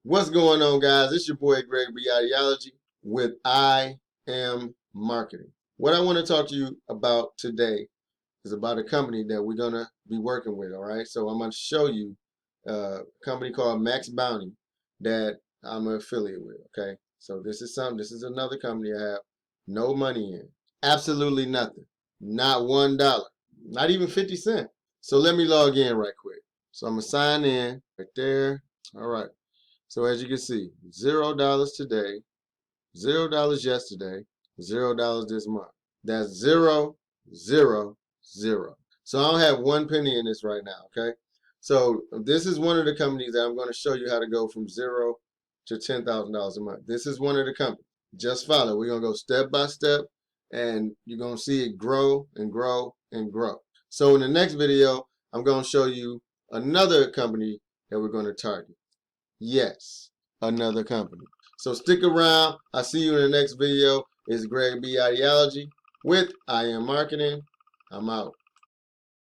What's going on, guys? It's your boy Greg B. Ideology with I Am Marketing. What I want to talk to you about today is about a company that we're going to be working with, all right? So I'm going to show you a company called Maxbounty that I'm an affiliate with, okay? So this is another company I have no money in. Absolutely nothing. Not $1. Not even 50 cents. So let me log in right quick. So I'm going to sign in right there. All right. So as you can see, $0 today, $0 yesterday, $0 this month. That's 0, 0, 0. So I don't have 1 penny in this right now, okay? So this is one of the companies that I'm going to show you how to go from 0 to $10,000 a month. This is one of the companies. Just follow. We're going to go step by step, and you're going to see it grow and grow and grow. So in the next video, I'm going to show you another company that we're going to target. Yes, another company. So stick around. I'll see you in the next video. It's Greg B. Ideology with I Am Marketing. I'm out.